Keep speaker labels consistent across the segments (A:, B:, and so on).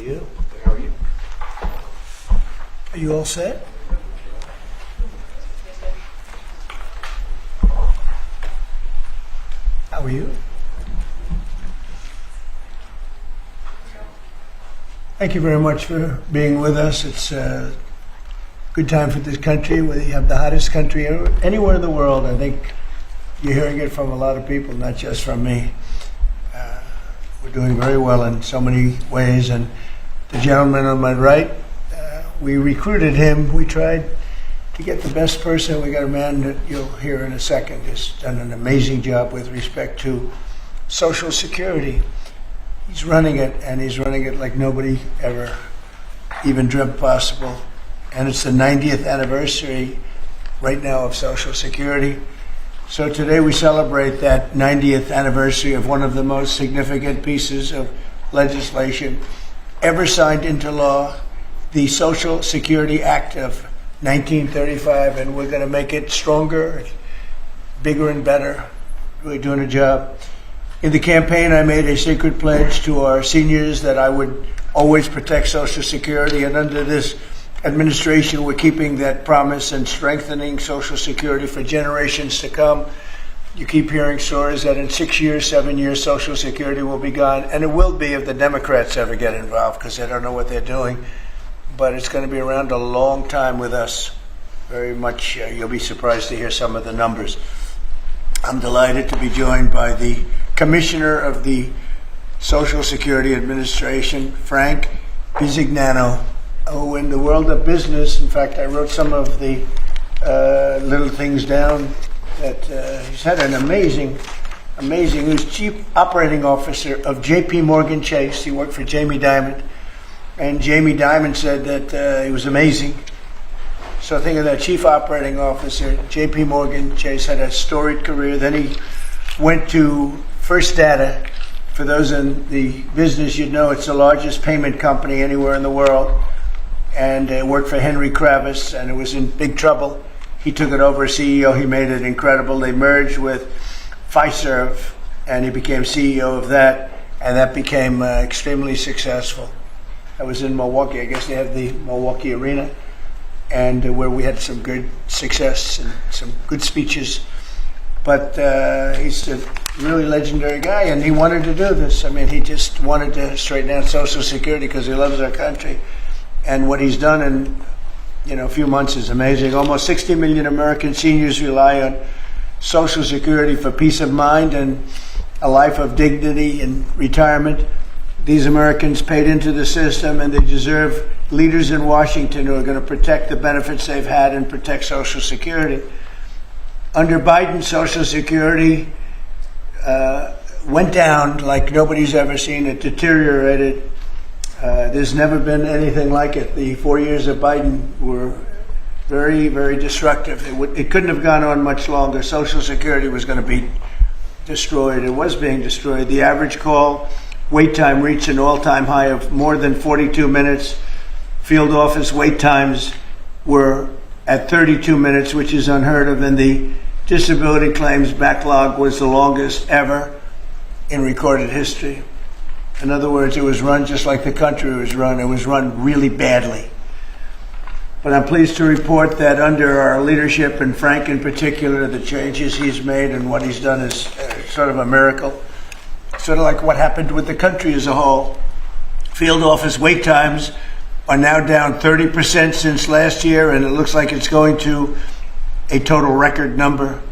A: are you?
B: How are you?
A: Are you all set? How are you? Thank you very much for being with us. It's a good time for this country. We have the hottest country anywhere in the world. I think you're hearing it from a lot of people, not just from me. We're doing very well in so many ways. And the gentleman on my right, we recruited him. We tried to get the best person. We got a man that you'll hear in a second who's done an amazing job with respect to Social Security. He's running it, and he's running it like nobody ever even dreamt possible. And it's the 90th anniversary right now of Social Security. So today we celebrate that 90th anniversary of one of the most significant pieces of legislation ever signed into law, the Social Security Act of 1935, and we're going to make it stronger, bigger and better. Really doing a job. In the campaign, I made a secret pledge to our seniors that I would always protect Social Security, and under this administration, we're keeping that promise and strengthening Social Security for generations to come. You keep hearing stories that in 6 years, 7 years, Social Security will be gone, and it will be if the Democrats ever get involved, because they don't know what they're doing. But it's going to be around a long time with us. Very much, you'll be surprised to hear some of the numbers. I'm delighted to be joined by the Commissioner of the Social Security Administration, Frank Bisignano. Oh, in the world of business, in fact, I wrote some of the little things down that he's had an amazing, he was Chief Operating Officer of J.P. Morgan Chase. He worked for Jamie Dimon, and Jamie Dimon said that he was amazing. So think of that, Chief Operating Officer, J.P. Morgan Chase, had a storied career. Then he went to First Data. For those in the business, you'd know it's the largest payment company anywhere in the world. And worked for Henry Kravis, and it was in big trouble. He took it over as CEO. He made it incredible. They merged with Fiserv, and he became CEO of that, and that became extremely successful. I was in Milwaukee. I guess they have the Milwaukee Arena, and where we had some good success and some good speeches. But he's a really legendary guy, and he wanted to do this. I mean, he just wanted to straighten out Social Security because he loves our country. And what he's done in a few months is amazing. Almost 60 million American seniors rely on Social Security for peace of mind and a life of dignity and retirement. These Americans paid into the system, and they deserve leaders in Washington who are going to protect the benefits they've had and protect Social Security. Under Biden, Social Security went down like nobody's ever seen. It deteriorated. There's never been anything like it. The 4 years of Biden were very, very destructive. It couldn't have gone on much longer. Social Security was going to be destroyed. It was being destroyed. The average call wait time reached an all-time high of more than 42 minutes. Field office wait times were at 32 minutes, which is unheard of, and the disability claims backlog was the longest ever in recorded history. In other words, it was run just like the country was run. It was run really badly. But I'm pleased to report that under our leadership, and Frank in particular, the changes he's made and what he's done is sort of a miracle. Sort of like what happened with the country as a whole. Field office wait times are now down 30% since last year, and it looks like it's going to a total record number.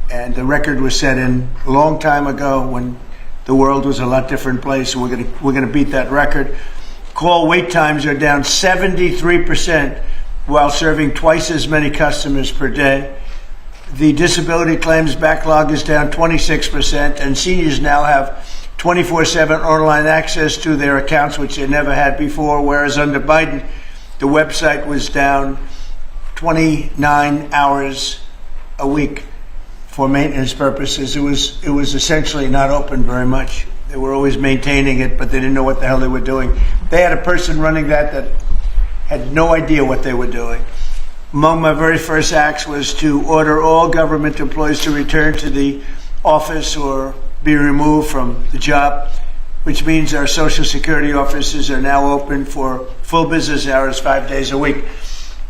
A: And the record was set in a long time ago when the world was a lot different place. So we're going to beat that record. Call wait times are down 73% while serving twice as many customers per day. The disability claims backlog is down 26%, and seniors now have 24/7 online access to their accounts, which they never had before, whereas under Biden, the website was down 29 hours a week for maintenance purposes. It was essentially not open very much. They were always maintaining it, but they didn't know what the hell they were doing. They had a person running that had no idea what they were doing. Among my very first acts was to order all government employees to return to the office or be removed from the job. which means our Social Security offices are now open for full business hours 5 days a week.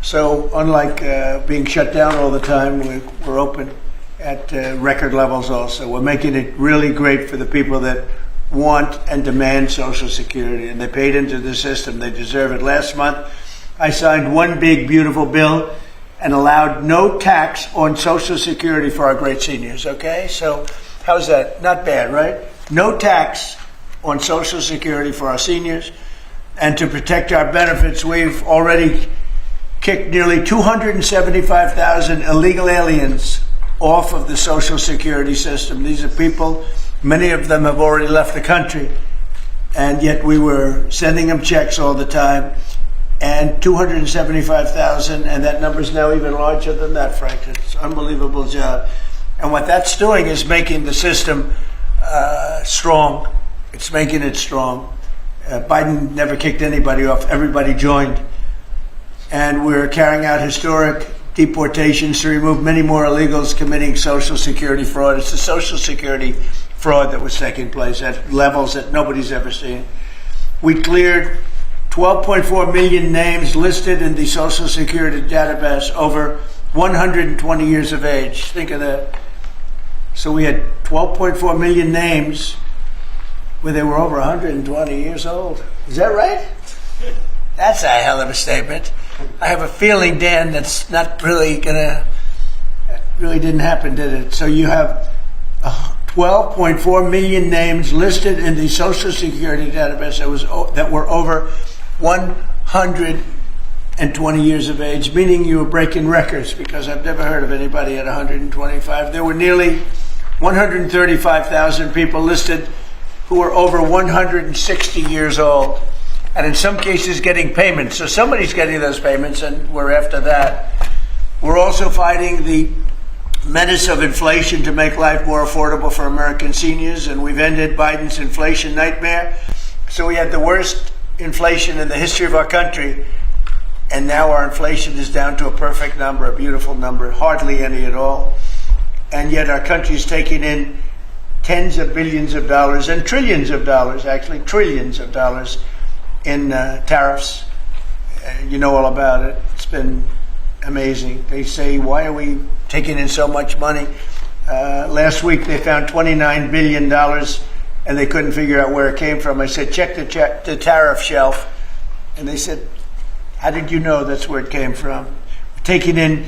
A: So unlike being shut down all the time, we're open at record levels also. We're making it really great for the people that want and demand Social Security, and they paid into the system. They deserve it. Last month, I signed one big, beautiful bill and allowed no tax on Social Security for our great seniors, okay? So how's that? Not bad, right? No tax on Social Security for our seniors. And to protect our benefits, we've already kicked nearly 275,000 illegal aliens off of the Social Security system. These are people, many of them have already left the country, and yet we were sending them checks all the time. And 275,000, and that number is now even larger than that, Frank. It's an unbelievable job. And what that's doing is making the system strong. It's making it strong. Biden never kicked anybody off. Everybody joined. And we're carrying out historic deportations to remove many more illegals committing Social Security fraud. It's the Social Security fraud that was taking place at levels that nobody's ever seen. We cleared 12.4 million names listed in the Social Security database over 120 years of age. Think of that. So we had 12.4 million names where they were over 120 years old. Is that right? That's a hell of a statement. I have a feeling, Dan, that's not really really didn't happen, did it? So you have 12.4 million names listed in the Social Security database that were over 120 years of age, meaning you were breaking records, because I've never heard of anybody at 125. There were nearly 135,000 people listed who were over 160 years old, and in some cases getting payments. So somebody's getting those payments, and we're after that. We're also fighting the menace of inflation to make life more affordable for American seniors, and we've ended Biden's inflation nightmare. So we had the worst inflation in the history of our country, and now our inflation is down to a perfect number, a beautiful number, hardly any at all. And yet our country is taking in tens of billions of dollars and trillions of dollars, actually trillions of dollars in tariffs. You know all about it. It's been amazing. They say, why are we taking in so much money? Last week they found $29 billion and they couldn't figure out where it came from. I said, check the tariff shelf. And they said, how did you know that's where it came from? We're taking in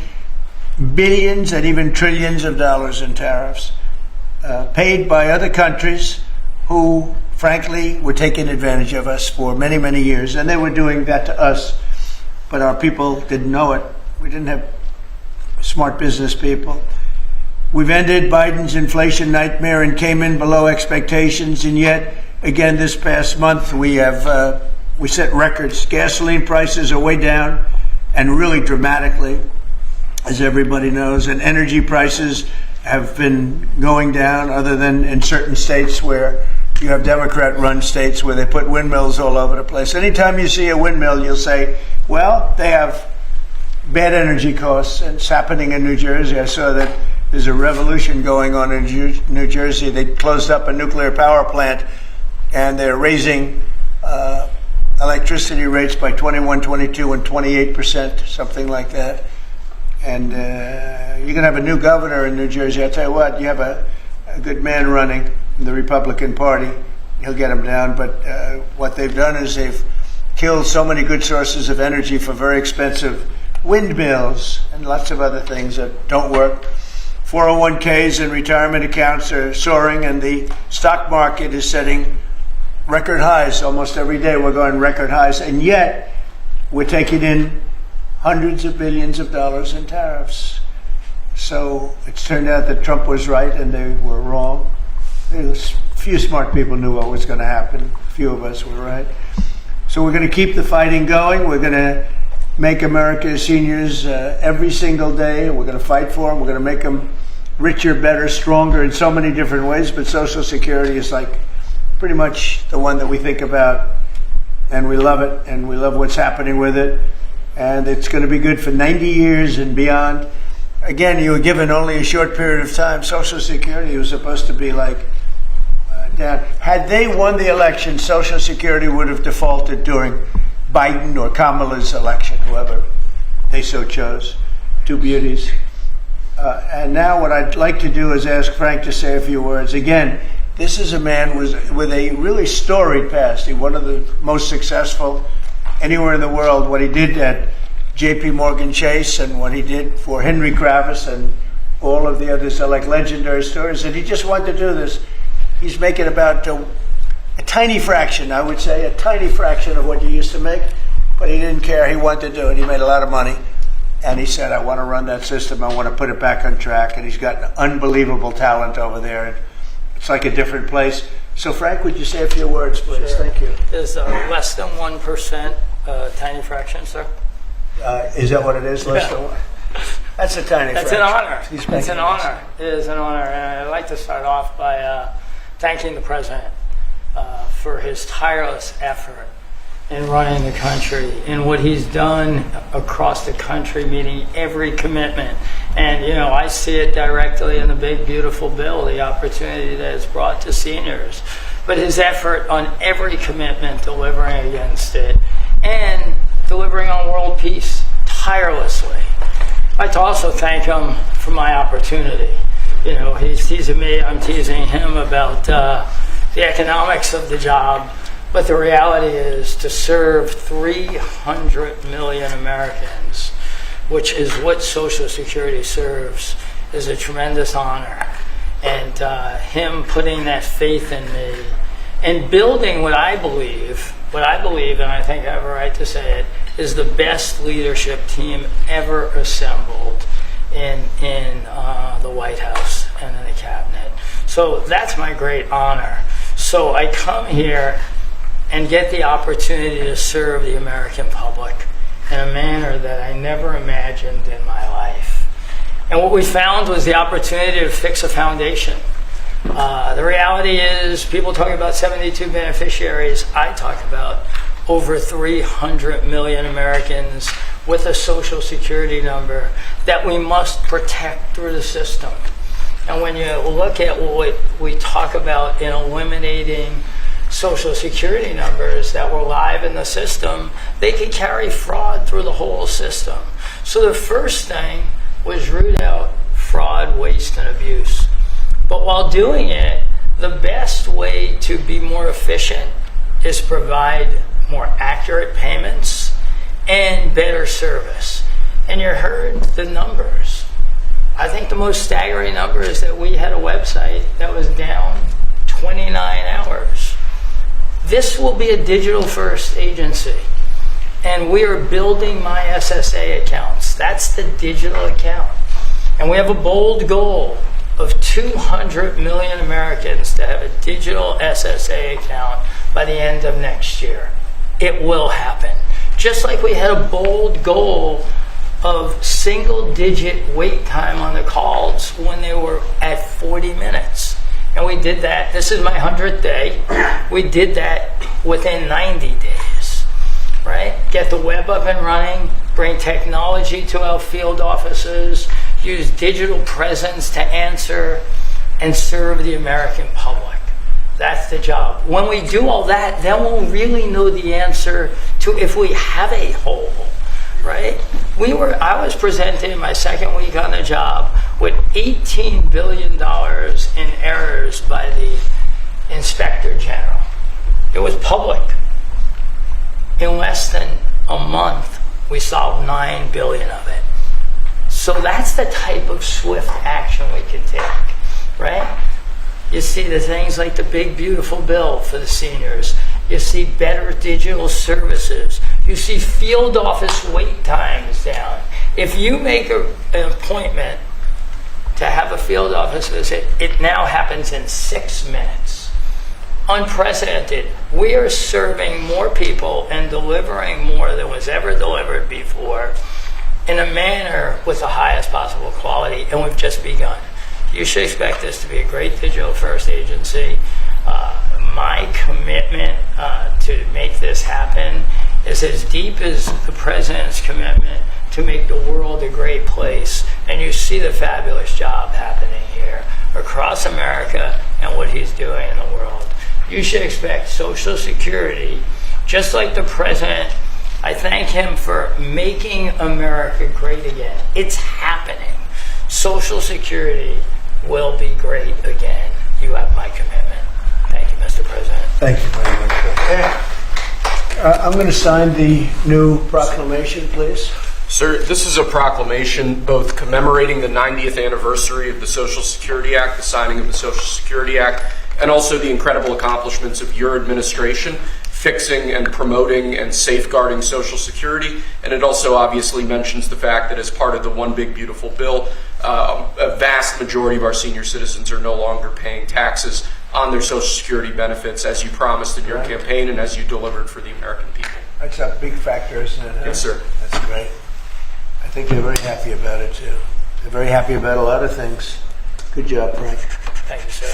A: billions and even trillions of dollars in tariffs, paid by other countries who, frankly, were taking advantage of us for many, many years. And they were doing that to us, but our people didn't know it. We didn't have smart business people. We've ended Biden's inflation nightmare and came in below expectations, and yet, again, this past month, we set records. Gasoline prices are way down, and really dramatically, as everybody knows, and energy prices have been going down, other than in certain states where you have Democrat-run states where they put windmills all over the place. Anytime you see a windmill, you'll say, well, they have bad energy costs, and it's happening in New Jersey. I saw that there's a revolution going on in New Jersey. They closed up a nuclear power plant, and they're raising electricity rates by 21, 22, and 28%, something like that. And you're going to have a new governor in New Jersey. I'll tell you what, you have a good man running in the Republican Party. He'll get him down. But what they've done is they've killed so many good sources of energy for very expensive windmills and lots of other things that don't work. 401ks and retirement accounts are soaring, and the stock market is setting record highs. Almost every day we're going record highs, and yet we're taking in hundreds of billions of dollars in tariffs. So it's turned out that Trump was right and they were wrong. A few smart people knew what was going to happen. A few of us were right. So we're going to keep the fighting going. We're going to make America's seniors every single day. We're going to fight for them. We're going to make them richer, better, stronger in so many different ways. But Social Security is like pretty much the one that we think about, and we love it, and we love what's happening with it. And it's going to be good for 90 years and beyond. Again, you were given only a short period of time. Social Security was supposed to be like down. Had they won the election, Social Security would have defaulted during Biden or Kamala's election, whoever they so chose. Two beauties. And now what I'd like to do is ask Frank to say a few words. Again, this is a man with a really storied past. He's one of the most successful anywhere in the world. What he did at J.P. Morgan Chase and what he did for Henry Kravis and all of the others are like legendary stories. And he just wanted to do this. He's making about a tiny fraction, I would say, a tiny fraction of what you used to make. But he didn't care. He wanted to do it. He made a lot of money. And he said, I want to run that system. I want to put it back on track. And he's got an unbelievable talent over there. It's like a different place. So, Frank, would you say a few words, please?
B: Sure.
A: Thank you.
B: Is less than 1% tiny fraction, sir?
A: Is that what it is? Less than one? That's a tiny
B: That's
A: fraction.
B: an honor.
A: It's
B: an honor. It is an honor. And I'd like to start off by thanking the President for his tireless effort in running the country and what he's done across the country, meeting every commitment. And, you know, I see it directly in the big, beautiful bill, the opportunity that it's brought to seniors. But his effort on every commitment, delivering against it, and delivering on world peace tirelessly. I'd like to also thank him for my opportunity. You know, he's teasing me, I'm teasing him about the economics of the job. But the reality is to serve 300 million Americans, which is what Social Security serves, is a tremendous honor. And him putting that faith in me and building what I believe, and I think I have a right to say it, is the best leadership team ever assembled in the White House and in the cabinet. So that's my great honor. So I come here and get the opportunity to serve the American public in a manner that I never imagined in my life. And what we found was the opportunity to fix a foundation. The reality is, people talk about 72 beneficiaries. I talk about over 300 million Americans with a Social Security number that we must protect through the system. And when you look at what we talk about in eliminating Social Security numbers that were live in the system, they could carry fraud through the whole system. So the first thing was root out fraud, waste, and abuse. But while doing it, the best way to be more efficient is provide more accurate payments and better service. And you heard the numbers. I think the most staggering number is that we had a website that was down 29 hours. This will be a digital-first agency, and we are building my SSA accounts. That's the digital account. And we have a bold goal of 200 million Americans to have a digital SSA account by the end of next year. It will happen. Just like we had a bold goal of single-digit wait time on the calls when they were at 40 minutes. And we did that. This is my 100th day. We did that within 90 days, right? Get the web up and running, bring technology to our field offices, use digital presence to answer and serve the American public. That's the job. When we do all that, then we'll really know the answer to if we have a hole, right? I was presented in my second week on the job with $18 billion in errors by the Inspector General. It was public. In less than a month, we solved 9 billion of it. So that's the type of swift action we can take, right? You see the things like the big, beautiful bill for the seniors. You see better digital services. You see field office wait times down. If you make an appointment to have a field office visit, it now happens in 6 minutes. Unprecedented. We are serving more people and delivering more than was ever delivered before in a manner with the highest possible quality, and we've just begun. You should expect this to be a great digital-first agency. My commitment to make this happen is as deep as the President's commitment to make the world a great place. And you see the fabulous job happening here across America and what he's doing in the world. you should expect Social Security, just like the president. I thank him for making America great again. It's happening. Social Security will be great again. You have my commitment. Thank you, Mr. President.
A: Thank you very much. I'm going to sign the new proclamation, please.
C: Sir, this is a proclamation both commemorating the 90th anniversary of the Social Security Act, the signing of the Social Security Act, and also the incredible accomplishments of your administration fixing and promoting and safeguarding Social Security. And it also obviously mentions the fact that as part of the One Big Beautiful Bill, a vast majority of our senior citizens are no longer paying taxes on their Social Security benefits, as you promised in your campaign and as you delivered for the American people.
A: That's a big factor, isn't it?
C: Yes, sir.
A: That's great. I think they're very happy about it, too. They're very happy about a lot of things. Good job, Frank.
B: Thank you, sir.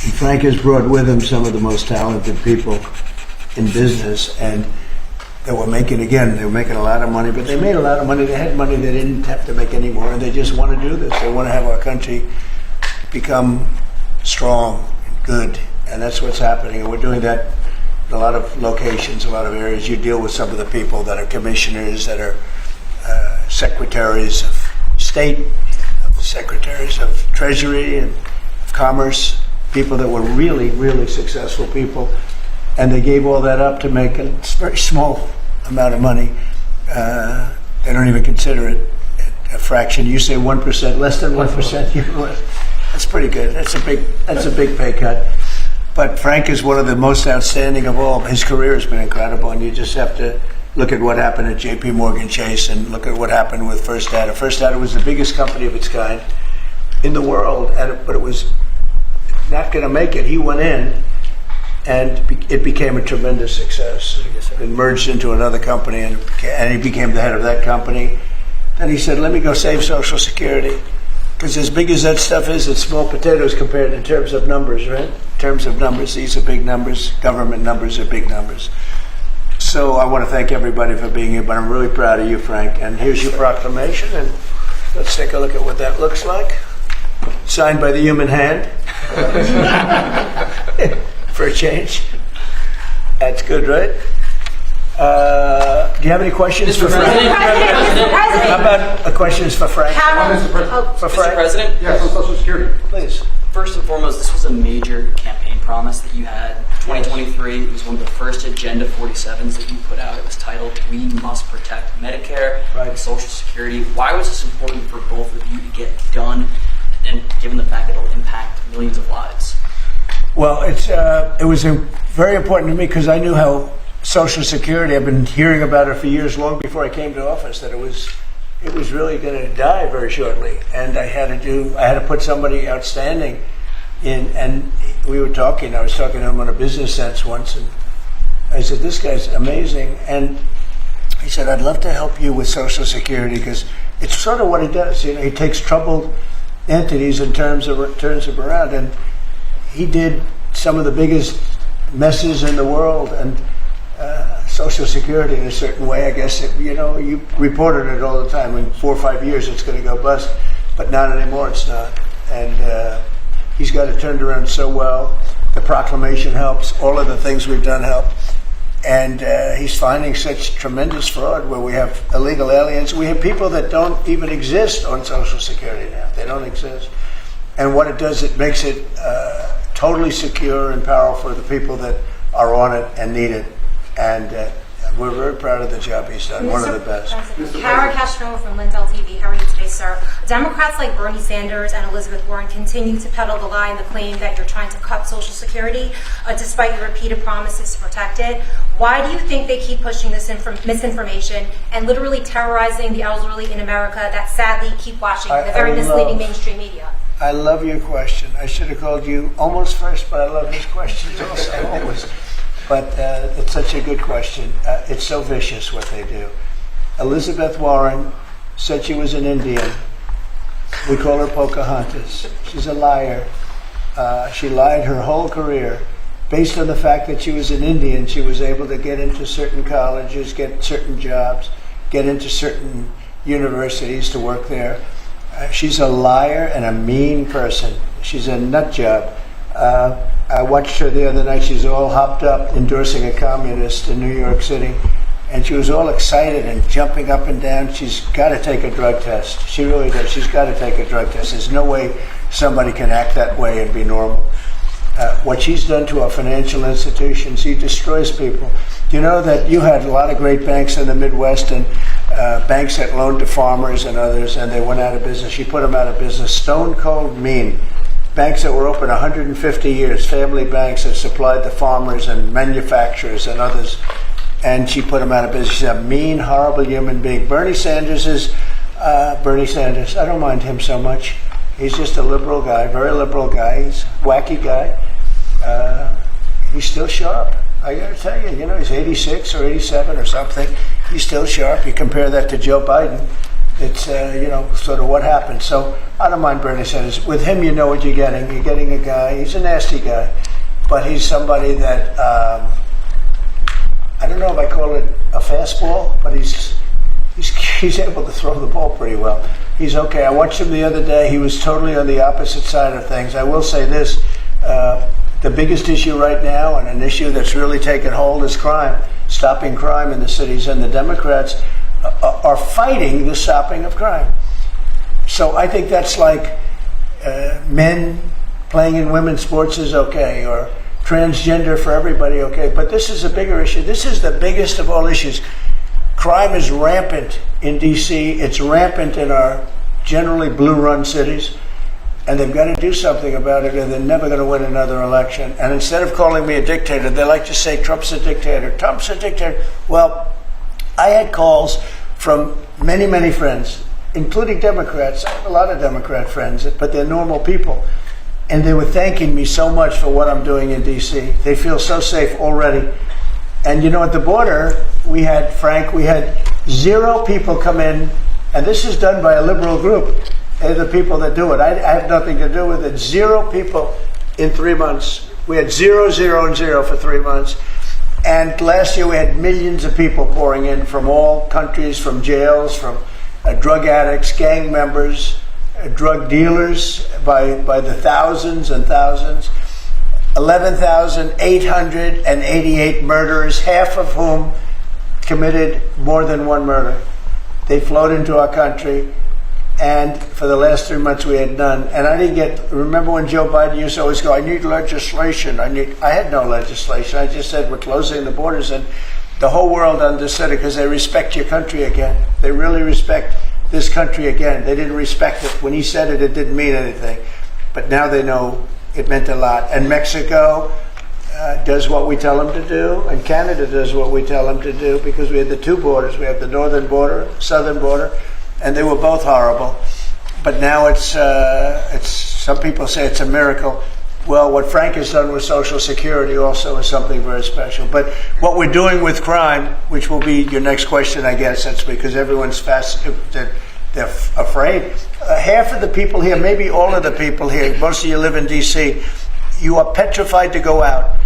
A: And Frank has brought with him some of the most talented people in business, and they were making a lot of money, but they made a lot of money. They had money they didn't have to make anymore, and they just want to do this. They want to have our country become strong and good, and that's what's happening. And we're doing that in a lot of locations, a lot of areas. You deal with some of the people that are commissioners, that are secretaries of state, secretaries of treasury and of commerce, people that were really, really successful people. And they gave all that up to make a very small amount of money. They don't even consider it a fraction. You say 1%, less than 1%. That's pretty good. That's a big pay cut. But Frank is one of the most outstanding of all. His career has been incredible, and you just have to look at what happened at J.P. Morgan Chase and look at what happened with First Data. First Data was the biggest company of its kind in the world, but it was not going to make it. He went in, and it became a tremendous success. It merged into another company, and he became the head of that company. Then he said, let me go save Social Security. Because as big as that stuff is, it's small potatoes compared in terms of numbers, right? In terms of numbers, these are big numbers. Government numbers are big numbers. So I want to thank everybody for being here, but I'm really proud of you, Frank. And here's your proclamation, and let's take a look at what that looks like. Signed by the human hand. For a change. That's good, right? Do you have any questions for Frank? How about questions for Frank? For Frank?
D: Mr. President?
E: Yes, on Social Security.
A: Please.
D: First and foremost, this was a major campaign promise that you had. 2023 was one of the first Agenda 47s that you put out. It was titled, We Must Protect Medicare and Social Security. Why was this important for both of you to get done, and given the fact that it will impact millions of lives?
A: Well, it was very important to me because I knew how Social Security, I've been hearing about it for years, long before I came to office, that it was really going to die very shortly, and I had to put somebody outstanding in. And I was talking to him on a business sense once, and I said, this guy's amazing. And he said, I'd love to help you with Social Security because it's sort of what he does. You know, he takes troubled entities and turns them around, and he did some of the biggest messes in the world, and Social Security in a certain way, I guess, you reported it all the time. In 4 or 5 years it's going to go bust, but not anymore, it's not. And he's got it turned around so well. The proclamation helps. All of the things we've done help. And he's finding such tremendous fraud where we have illegal aliens. We have people that don't even exist on Social Security now. They don't exist. And what it does, it makes it totally secure and powerful for the people that are on it and need it. And we're very proud of the job he's done. One of the best.
F: Kara Castro from Lindell TV. How are you today, sir? Democrats like Bernie Sanders and Elizabeth Warren continue to peddle the lie and the claim that you're trying to cut Social Security, despite your repeated promises to protect it. Why do you think they keep pushing this misinformation and literally terrorizing the elderly in America that sadly keep watching the very misleading mainstream media?
A: I love your question. I should have called you almost first, but I love his questions also, always. But it's such a good question. It's so vicious what they do. Elizabeth Warren said she was an Indian. We call her Pocahontas. She's a liar. She lied her whole career. Based on the fact that she was an Indian, she was able to get into certain colleges, get certain jobs, get into certain universities to work there. She's a liar and a mean person. She's a nut job. I watched her the other night. She's all hopped up endorsing a communist in New York City. And she was all excited and jumping up and down. She's got to take a drug test. She really does. She's got to take a drug test. There's no way somebody can act that way and be normal. What she's done to our financial institutions, she destroys people. You know that you had a lot of great banks in the Midwest and banks that loaned to farmers and others, and they went out of business. She put them out of business. Stone cold mean. Banks that were open 150 years, family banks that supplied the farmers and manufacturers and others, and she put them out of business. She's a mean, horrible human being. Bernie Sanders is Bernie Sanders. I don't mind him so much. He's just a liberal guy, very liberal guy. He's a wacky guy. He's still sharp. I got to tell you, you know, he's 86 or 87 or something. He's still sharp. You compare that to Joe Biden, it's, you know, sort of what happened. So I don't mind Bernie Sanders. With him, you know what you're getting. You're getting a guy, he's a nasty guy, but he's somebody that, I don't know if I call it a fastball, but he's able to throw the ball pretty well. He's okay. I watched him the other day. He was totally on the opposite side of things. I will say this, the biggest issue right now, and an issue that's really taken hold, is crime, stopping crime in the cities, and the Democrats are fighting the stopping of crime. So I think that's like men playing in women's sports is okay, or transgender for everybody okay, but this is a bigger issue. This is the biggest of all issues. Crime is rampant in D.C. It's rampant in our generally blue-run cities. And they've got to do something about it, or they're never going to win another election. And instead of calling me a dictator, they like to say Trump's a dictator. Trump's a dictator. Well, I had calls from many, many friends, including Democrats. I have a lot of Democrat friends, but they're normal people. And they were thanking me so much for what I'm doing in D.C. They feel so safe already. And you know, at the border, we had 0 people come in, and this is done by a liberal group. They're the people that do it. I have nothing to do with it. 0 people in 3 months. We had 0, 0, and 0 for 3 months. And last year we had millions of people pouring in from all countries, from jails, from drug addicts, gang members, drug dealers by the thousands and thousands. 11,888 murderers, half of whom committed more than one murder. They flowed into our country. And for the last 3 months, we had none. And I didn't remember when Joe Biden used to always go, I need legislation. I had no legislation. I just said, we're closing the borders. And the whole world understood it because they respect your country again. They really respect this country again. They didn't respect it. When he said it, it didn't mean anything. But now they know it meant a lot. And Mexico does what we tell them to do. And Canada does what we tell them to do, because we had the 2 borders. We have the northern border, southern border. And they were both horrible. But now it's some people say it's a miracle. Well, what Frank has done with Social Security also is something very special. But what we're doing with crime, which will be your next question, I guess, that's because everyone's they're afraid. Half of the people here, maybe all of the people here, most of you live in D.C., you are petrified to go out.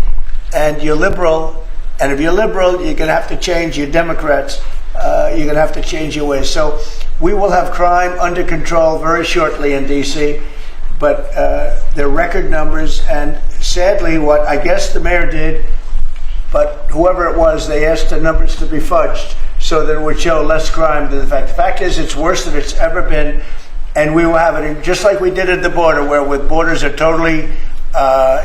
A: And you're liberal. And if you're liberal, you're going to have to change. You're Democrats. You're going to have to change your ways. So we will have crime under control very shortly in D.C., but they're record numbers. And sadly, what I guess the mayor did, but whoever it was, they asked the numbers to be fudged so that it would show less crime than the fact. The fact is, it's worse than it's ever been, and we will have it just like we did at the border, where with borders are totally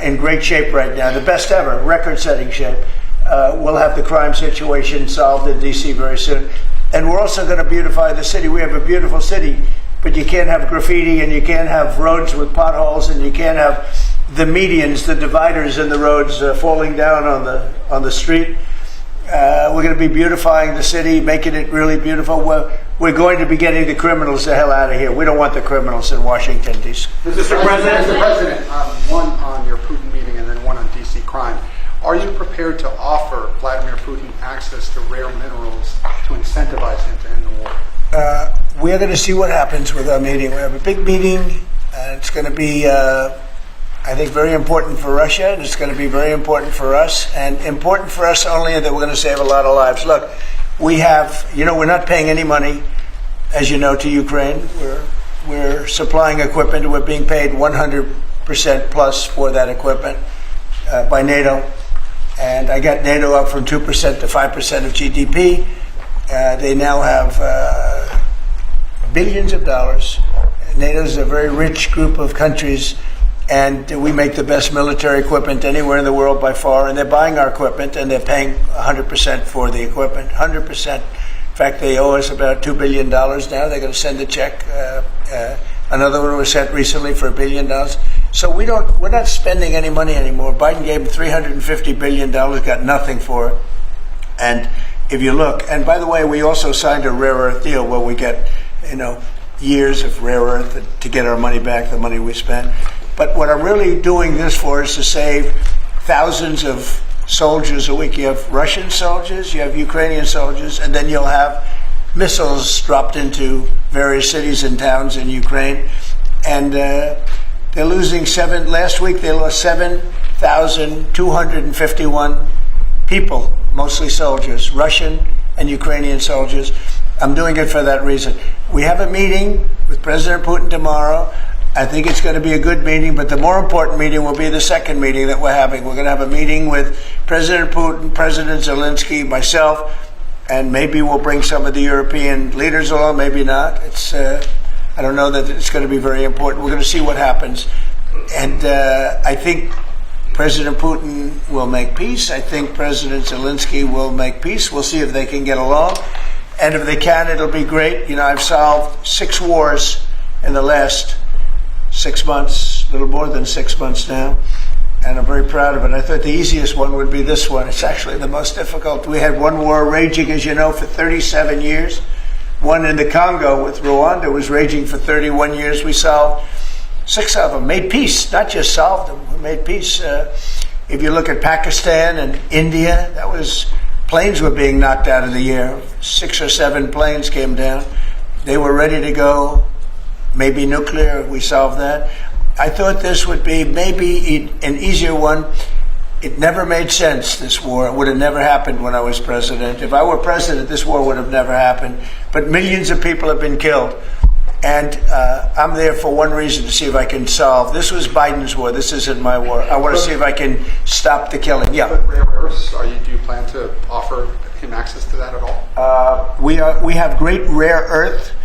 A: in great shape right now, the best ever, record-setting shape. We'll have the crime situation solved in D.C. very soon. And we're also going to beautify the city. We have a beautiful city, but you can't have graffiti, and you can't have roads with potholes, and you can't have the medians, the dividers in the roads falling down on the street. We're going to be beautifying the city, making it really beautiful. We're going to be getting the criminals the hell out of here. We don't want the criminals in Washington, D.C.
E: Mr. President, one on your Putin meeting and then one on D.C. crime. Are you prepared to offer Vladimir Putin access to rare minerals to incentivize him to end the war?
A: We're going to see what happens with our meeting. We have a big meeting, and it's going to be, I think, very important for Russia, and it's going to be very important for us, and important for us only that we're going to save a lot of lives. Look, we have, we're not paying any money, as you know, to Ukraine. We're we're supplying equipment, and we're being paid 100% plus for that equipment by NATO. And I got NATO up from 2% to 5% of GDP. They now have billions of dollars. NATO is a very rich group of countries, and we make the best military equipment anywhere in the world by far. And they're buying our equipment, and they're paying 100% for the equipment, 100%. In fact, they owe us about $2 billion now. They're going to send a check. Another one was sent recently for $1 billion. So we're not spending any money anymore. Biden gave them $350 billion, got nothing for it. And if you look, and by the way, we also signed a rare earth deal where we get, years of rare earth to get our money back, the money we spent. But what I'm really doing this for is to save thousands of soldiers a week. You have Russian soldiers, you have Ukrainian soldiers, and then you'll have missiles dropped into various cities and towns in Ukraine. And they're losing last week they lost 7,251 people, mostly soldiers, Russian and Ukrainian soldiers. I'm doing it for that reason. We have a meeting with President Putin tomorrow. I think it's going to be a good meeting, but the more important meeting will be the second meeting that we're having. We're going to have a meeting with President Putin, President Zelensky, myself, and maybe we'll bring some of the European leaders along, maybe not. I don't know that it's going to be very important. We're going to see what happens. And I think President Putin will make peace. I think President Zelensky will make peace. We'll see if they can get along. And if they can, it'll be great. I've solved 6 wars in the last 6 months, a little more than 6 months now, and I'm very proud of it. I thought the easiest one would be this one. It's actually the most difficult. We had one war raging, as you know, for 37 years. One in the Congo with Rwanda was raging for 31 years. We solved 6 of them, made peace, not just solved them, we made peace. If you look at Pakistan and India, planes were being knocked out of the air. 6 or 7 planes came down. They were ready to go. Maybe nuclear, we solved that. I thought this would be maybe an easier one. It never made sense, this war. It would have never happened when I was president. If I were president, this war would have never happened. But millions of people have been killed. And I'm there for one reason, to see if I can solve. This was Biden's war. This isn't my war. I want to see if I can stop the killing. Yeah.
E: But rare earths, do you plan to offer him access to that at all?
A: We have great rare earth.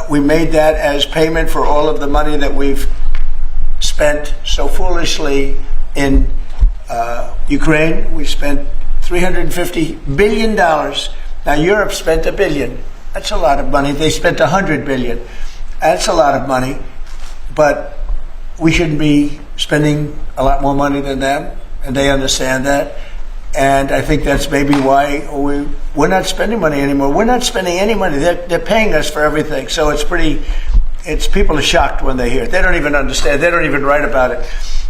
A: We made that as payment for all of the money that we've spent so foolishly in Ukraine. We spent $350 billion. Now, Europe spent $1 billion. That's a lot of money. They spent $100 billion. That's a lot of money. But we shouldn't be spending a lot more money than them, and they understand that. And I think that's maybe why we're not spending money anymore. We're not spending any money. They're paying us for everything. So people are shocked when they hear it. They don't even understand. They don't even write about it.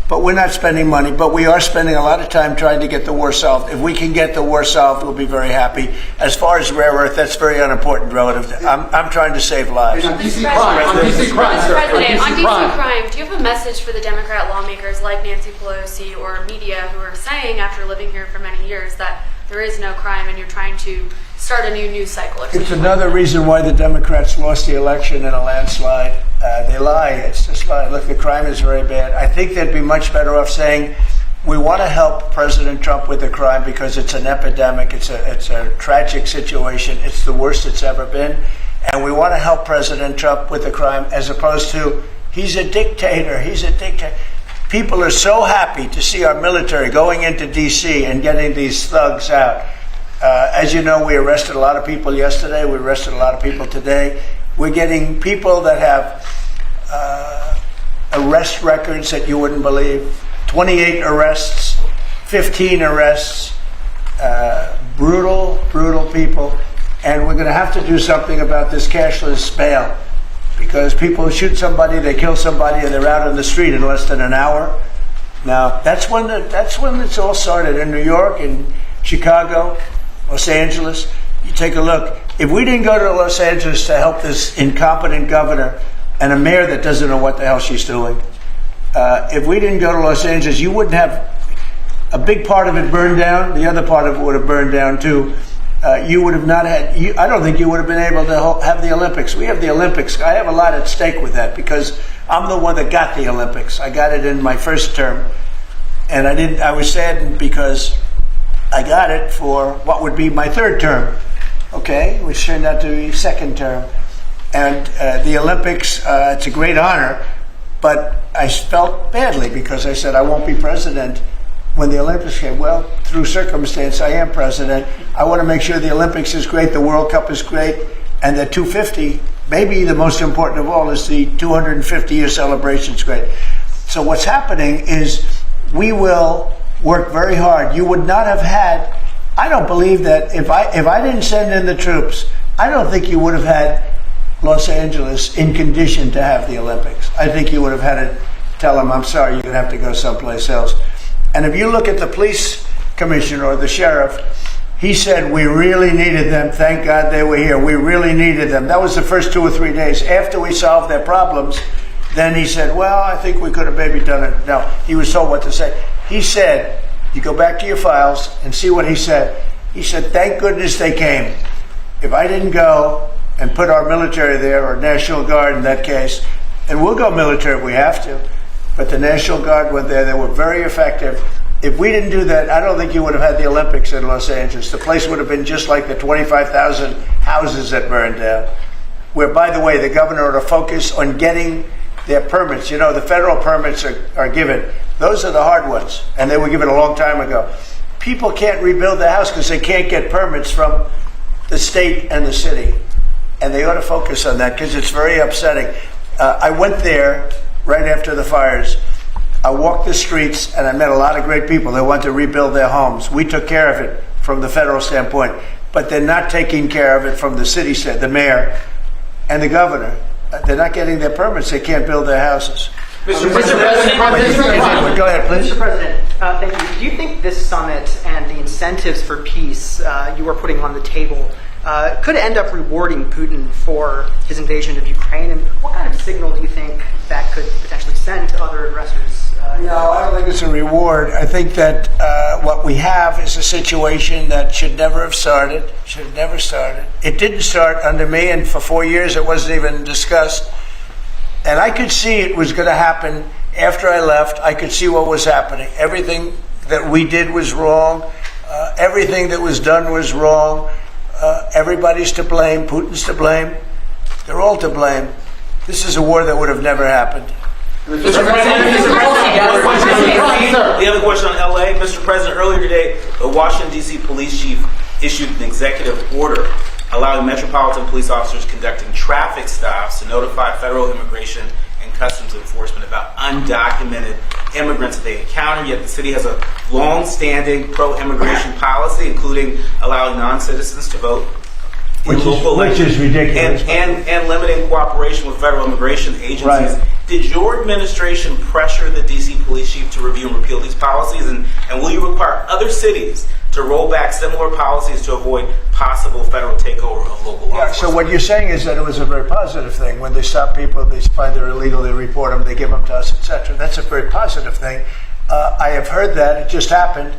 A: But we're not spending money. But we are spending a lot of time trying to get the war solved. If we can get the war solved, we'll be very happy. As far as rare earth, that's very unimportant relative to, I'm trying to save lives.
E: On DC crime,
G: President, on DC crime, do you have a message for the Democrat lawmakers like Nancy Pelosi or media who are saying, after living here for many years, that there is no crime and you're trying to start a new news cycle?
A: It's another reason why the Democrats lost the election in a landslide. They lie. It's just lie. Look, the crime is very bad. I think they'd be much better off saying, we want to help President Trump with the crime because it's an epidemic. It's a tragic situation. It's the worst it's ever been. And we want to help President Trump with the crime, as opposed to, he's a dictator. He's a dictator. People are so happy to see our military going into D.C. and getting these thugs out. As you know, we arrested a lot of people yesterday. We arrested a lot of people today. We're getting people that have arrest records that you wouldn't believe. 28 arrests, 15 arrests, brutal people. And we're going to have to do something about this cashless bail, because people shoot somebody, they kill somebody, and they're out on the street in less than an hour. Now, that's when it's all started, in New York, in Chicago, Los Angeles. You take a look. If we didn't go to Los Angeles to help this incompetent governor and a mayor that doesn't know what the hell she's doing, if we didn't go to Los Angeles, you wouldn't have a big part of it burned down. The other part of it would have burned down too. you would have not had, I don't think you would have been able to have the Olympics. We have the Olympics. I have a lot at stake with that because I'm the one that got the Olympics. I got it in my first term. And I was saddened because I got it for what would be my third term, okay, which turned out to be second term. And the Olympics, it's a great honor, but I felt badly because I said I won't be president when the Olympics came. Well, through circumstance, I am president. I want to make sure the Olympics is great, the World Cup is great, and the 250, maybe the most important of all, is the 250-year celebration is great. So what's happening is we will work very hard. You would not have had, I don't believe that if I didn't send in the troops, I don't think you would have had Los Angeles in condition to have the Olympics. I think you would have had to tell them, I'm sorry, you're going to have to go someplace else. And if you look at the police commissioner or the sheriff, he said, we really needed them. Thank God they were here. We really needed them. That was the first 2 or 3 days. After we solved their problems, then he said, well, I think we could have maybe done it. No, he was told what to say. He said, you go back to your files and see what he said. He said, thank goodness they came. If I didn't go and put our military there, or National Guard in that case, and we'll go military if we have to, but the National Guard went there. They were very effective. If we didn't do that, I don't think you would have had the Olympics in Los Angeles. The place would have been just like the 25,000 houses that burned down, where, by the way, the governor ought to focus on getting their permits. You know, the federal permits are given. Those are the hard ones, and they were given a long time ago. People can't rebuild the house because they can't get permits from the state and the city, and they ought to focus on that because it's very upsetting. I went there right after the fires. I walked the streets, and I met a lot of great people. They want to rebuild their homes. We took care of it from the federal standpoint, but they're not taking care of it from the city, the mayor, and the governor. They're not getting their permits. They can't build their houses.
H: Mr. President,
A: go ahead, please.
H: Mr. President, thank you. Do you think this summit and the incentives for peace you are putting on the table could end up rewarding Putin for his invasion of Ukraine? And what kind of signal do you think that could potentially send to other aggressors?
A: No, I don't think it's a reward. I think that what we have is a situation that should never have started. Should have never started. It didn't start under me, and for 4 years it wasn't even discussed. And I could see it was going to happen after I left. I could see what was happening. Everything that we did was wrong. Everything that was done was wrong. Everybody's to blame. Putin's to blame. They're all to blame. This is a war that would have never happened.
I: We have a question on LA. Mr. President, earlier today, the Washington, D.C. police chief issued an executive order allowing metropolitan police officers conducting traffic stops to notify federal immigration and customs enforcement about undocumented immigrants that they encounter. Yet the city has a long-standing pro-immigration policy, including allowing non-citizens to vote in local elections.
A: Which is ridiculous.
I: And limiting cooperation with federal immigration agencies.
A: Right.
I: Did your administration pressure the D.C. police chief to review and repeal these policies? And will you require other cities to roll back similar policies to avoid possible federal takeover of local law enforcement?
A: So what you're saying is that it was a very positive thing. When they stop people, they find they're illegal, they report them, they give them to us, etc. That's a very positive thing. I have heard that. It just happened.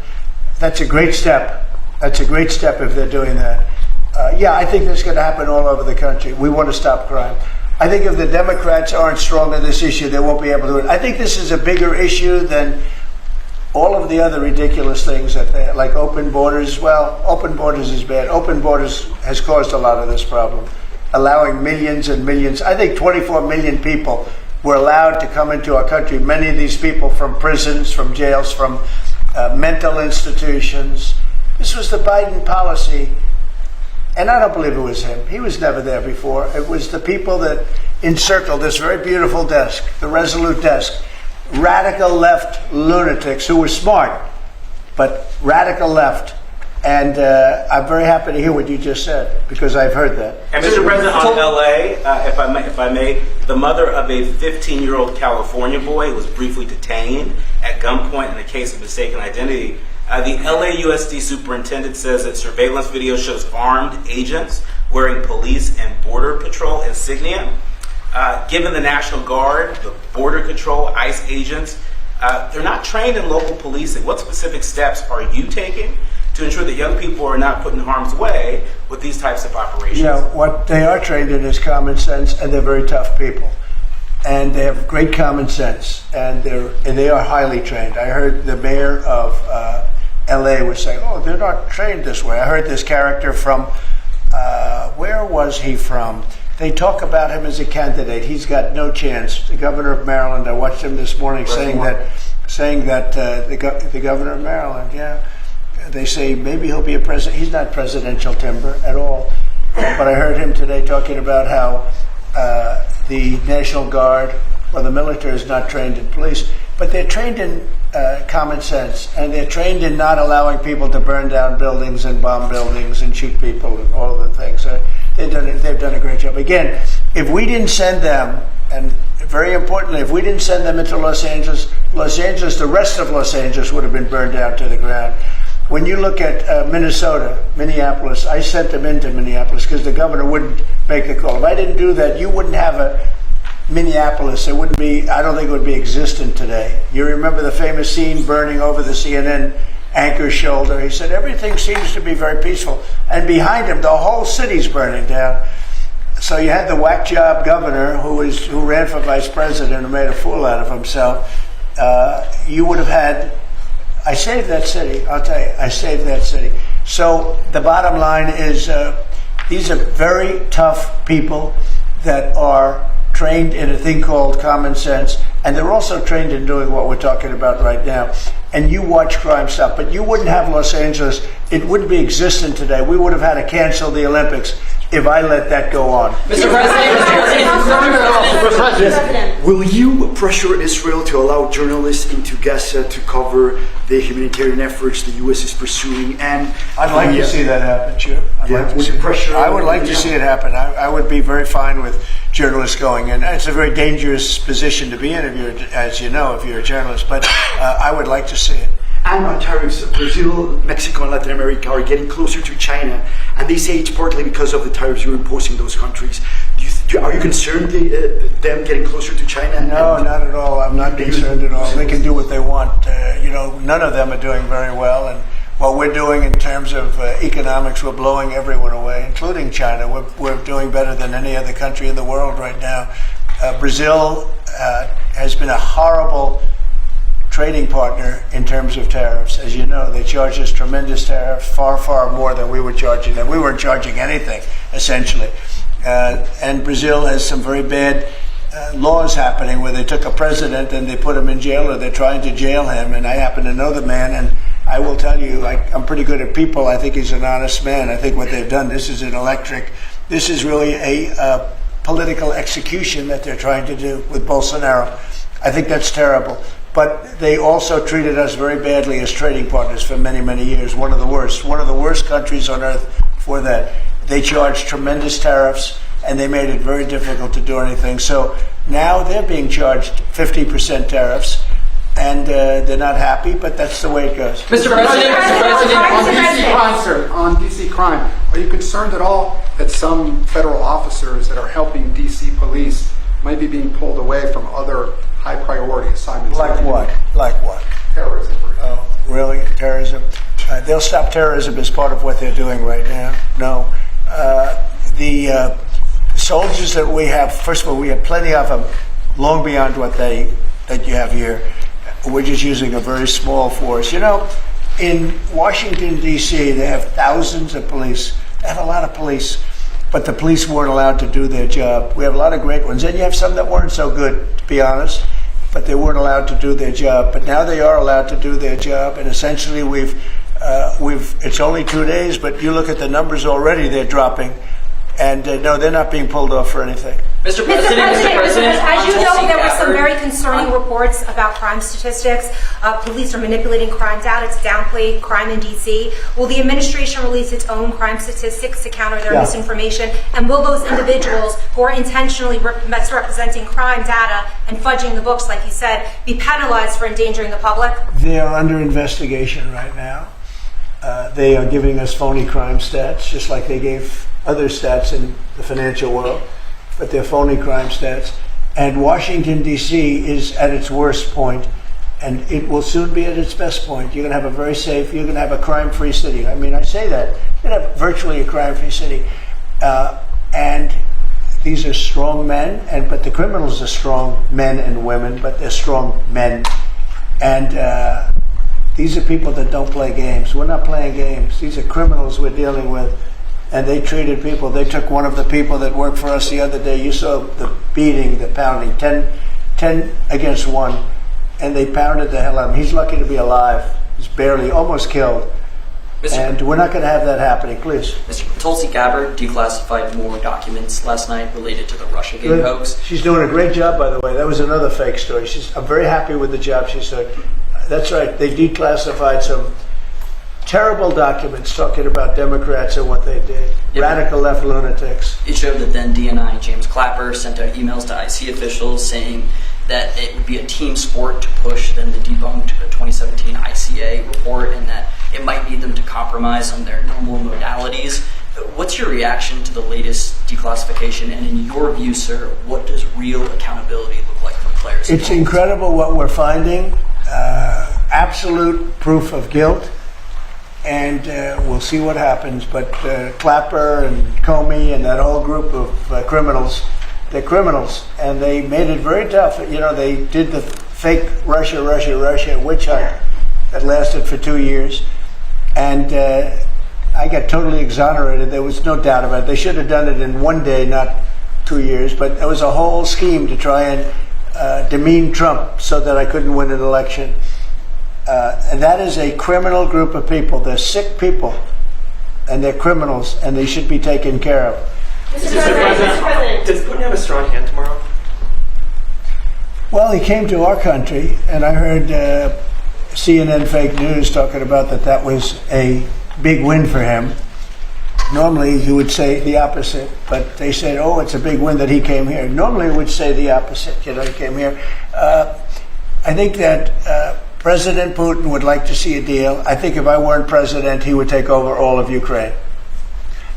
A: That's a great step. That's a great step if they're doing that. I think that's going to happen all over the country. We want to stop crime. I think if the Democrats aren't strong on this issue, they won't be able to do it. I think this is a bigger issue than all of the other ridiculous things that they, like open borders. Well, open borders is bad. Open borders has caused a lot of this problem, allowing millions and millions. I think 24 million people were allowed to come into our country. Many of these people from prisons, from jails, from mental institutions. This was the Biden policy. And I don't believe it was him. He was never there before. It was the people that encircled this very beautiful desk, the Resolute desk, radical left lunatics who were smart, but radical left. And I'm very happy to hear what you just said, because I've heard that.
I: And Mr. President, on LA, if I may, the mother of a 15-year-old California boy was briefly detained at gunpoint in a case of mistaken identity. The LAUSD superintendent says that surveillance video shows armed agents wearing police and border patrol insignia. Given the National Guard, the Border Control, ICE agents, they're not trained in local policing. What specific steps are you taking to ensure that young people are not put in harm's way with these types of operations?
A: What they are trained in is common sense, and they're very tough people. And they have great common sense, and they are highly trained. I heard the mayor of L.A. was saying, "Oh, they're not trained this way." I heard this character from, where was he from? They talk about him as a candidate. He's got no chance. The governor of Maryland. I watched him this morning saying that the governor of Maryland. Yeah, they say maybe he'll be a president. He's not presidential timber at all. But I heard him today talking about how the National Guard or the military is not trained in police, but they're trained in common sense, and they're trained in not allowing people to burn down buildings and bomb buildings and shoot people and all of the things. They've done a great job. Again, if we didn't send them, and very importantly, if we didn't send them into Los Angeles, the rest of Los Angeles would have been burned down to the ground. When you look at Minneapolis, I sent them into Minneapolis because the governor wouldn't make the call. If I didn't do that, you wouldn't have a Minneapolis. It wouldn't be, I don't think it would be existent today. You remember the famous scene burning over the CNN anchor's shoulder? He said, everything seems to be very peaceful. And behind him, the whole city's burning down. So you had the whack job governor who ran for vice president and made a fool out of himself. You would have had, I saved that city, I'll tell you, I saved that city. So the bottom line is these are very tough people that are trained in a thing called common sense, and they're also trained in doing what we're talking about right now. And you watch crime stop, but you wouldn't have Los Angeles, it wouldn't be existent today. We would have had to cancel the Olympics if I let that go on.
D: Mr. President,
J: will you pressure Israel to allow journalists into Gaza to cover the humanitarian efforts the U.S. is pursuing? And
A: I'd like to see that happen, Chip. I would like to see it happen. I would be very fine with journalists going in. It's a very dangerous position to be in, as you know, if you're a journalist, but I would like to see it.
J: And on tariffs, Brazil, Mexico, and Latin America are getting closer to China, and they say it's partly because of the tariffs you're imposing in those countries. Are you concerned them getting closer to China?
A: No, not at all. I'm not concerned at all. They can do what they want. None of them are doing very well, and what we're doing in terms of economics, we're blowing everyone away, including China. We're doing better than any other country in the world right now. Brazil has been a horrible trading partner in terms of tariffs. As you know, they charge us tremendous tariffs, far, far more than we were charging them. We weren't charging anything, essentially. And Brazil has some very bad laws happening where they took a president and they put him in jail, or they're trying to jail him. And I happen to know the man, and I will tell you, I'm pretty good at people. I think he's an honest man. I think what they've done, this is really a political execution that they're trying to do with Bolsonaro. I think that's terrible. But they also treated us very badly as trading partners for many, many years. One of the worst countries on earth for that. They charged tremendous tariffs, and they made it very difficult to do anything. So now they're being charged 50% tariffs, and they're not happy, but that's the way it goes.
D: Mr. President,
E: on DC crime, are you concerned at all that some federal officers that are helping DC police might be being pulled away from other high priority assignments?
A: Like what?
E: Terrorism, for example.
A: Oh, really? Terrorism? They'll stop terrorism as part of what they're doing right now. No. The soldiers that we have, first of all, we have plenty of them, long beyond that you have here. We're just using a very small force. In Washington, D.C., they have thousands of police. They have a lot of police, but the police weren't allowed to do their job. We have a lot of great ones, and you have some that weren't so good, to be honest, but they weren't allowed to do their job. But now they are allowed to do their job, and essentially it's only 2 days, but you look at the numbers already, they're dropping. And no, they're not being pulled off for anything.
F: Mr. President, as you know, there were some very concerning reports about crime statistics. Police are manipulating crime data to downplay crime in D.C. Will the administration release its own crime statistics to counter their misinformation? And will those individuals who are intentionally misrepresenting crime data and fudging the books, like you said, be penalized for endangering the public?
A: They are under investigation right now. They are giving us phony crime stats, just like they gave other stats in the financial world, but they're phony crime stats. And Washington, D.C. is at its worst point. and it will soon be at its best point. You're going to have a very safe, you're going to have a crime-free city. I mean, I say that. You're going to have virtually a crime-free city. And these are strong men, but the criminals are strong men and women, but they're strong men. And these are people that don't play games. We're not playing games. These are criminals we're dealing with. And they treated people. They took one of the people that worked for us the other day. You saw the beating, the pounding, 10 against 1. And they pounded the hell out of him. He's lucky to be alive. He's barely, almost killed. And we're not going to have that happening, please.
D: Mr. Tulsi Gabbard declassified more documents last night related to the Russiagate hoax.
A: She's doing a great job, by the way. That was another fake story. I'm very happy with the job she's doing. That's right. They declassified some terrible documents talking about Democrats and what they did.
D: Yep.
A: Radical left lunatics.
D: It showed that then DNI James Clapper sent out emails to IC officials saying that it would be a team sport to push then the debunked 2017 ICA report, and that it might lead them to compromise on their normal modalities. What's your reaction to the latest declassification? And in your view, sir, what does real accountability look like for players?
A: It's incredible what we're finding. Absolute proof of guilt. And we'll see what happens. But Clapper and Comey and that whole group of criminals, they're criminals. And they made it very tough. You know, they did the fake Russia witch hunt that lasted for 2 years. And I got totally exonerated. There was no doubt about it. They should have done it in 1 day, not 2 years. But there was a whole scheme to try and demean Trump so that I couldn't win an election. And that is a criminal group of people. They're sick people, and they're criminals, and they should be taken care of.
K: Mr. President, does Putin have a strong hand tomorrow?
A: Well, he came to our country, and I heard CNN fake news talking about that was a big win for him. Normally, he would say the opposite, but they said, oh, it's a big win that he came here. Normally, he would say the opposite, he came here. I think that President Putin would like to see a deal. I think if I weren't president, he would take over all of Ukraine.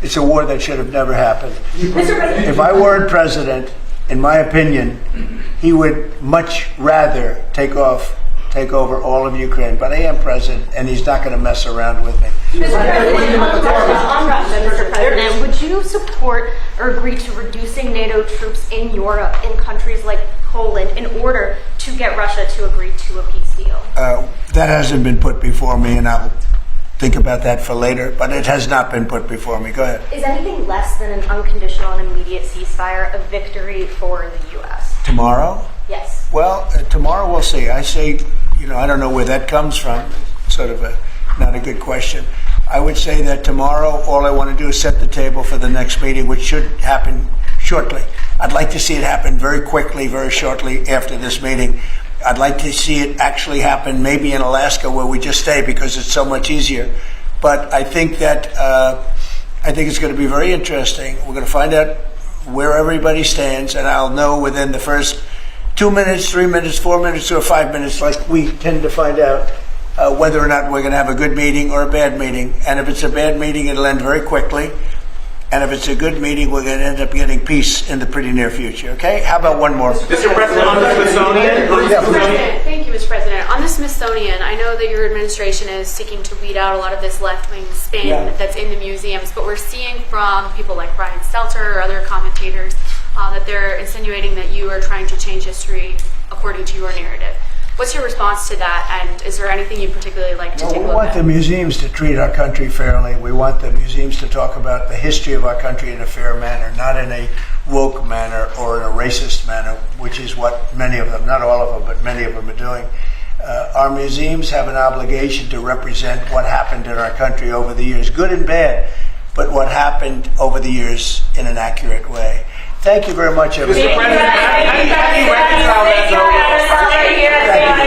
A: It's a war that should have never happened. If I weren't president, in my opinion, he would much rather take over all of Ukraine. But I am president, and he's not going to mess around with me.
K: Mr. President, on Russia, Mr. President, would you support or agree to reducing NATO troops in Europe, in countries like Poland, in order to get Russia to agree to a peace deal?
A: That hasn't been put before me, and I'll think about that for later, but it has not been put before me. Go ahead.
K: Is anything less than an unconditional and immediate ceasefire a victory for the U.S.?
A: Tomorrow?
K: Yes.
A: Well, tomorrow we'll see. I say, I don't know where that comes from. Sort of not a good question. I would say that tomorrow all I want to do is set the table for the next meeting, which should happen shortly. I'd like to see it happen very quickly, very shortly after this meeting. I'd like to see it actually happen maybe in Alaska, where we just stay because it's so much easier. But I think that it's going to be very interesting. We're going to find out where everybody stands, and I'll know within the first 2 minutes, 3 minutes, 4 minutes, or 5 minutes, like we tend to find out whether or not we're going to have a good meeting or a bad meeting. And if it's a bad meeting, it'll end very quickly. And if it's a good meeting, we're going to end up getting peace in the pretty near future. Okay? How about one more?
I: Mr. President, on the Smithsonian.
G: Thank you, Mr. President. On the Smithsonian, I know that your administration is seeking to weed out a lot of this left-wing spin that's in the museums, but we're seeing from people like Brian Stelter or other commentators that they're insinuating that you are trying to change history according to your narrative. What's your response to that, and is there anything you'd particularly like to take a look at?
A: We want the museums to treat our country fairly. We want the museums to talk about the history of our country in a fair manner, not in a woke manner or in a racist manner, which is what many of them, not all of them, but many of them are doing. Our museums have an obligation to represent what happened in our country over the years, good and bad, but what happened over the years in an accurate way. Thank you very much, everybody.
I: Mr. President, how do you reconcile that, though?
A: Thank you.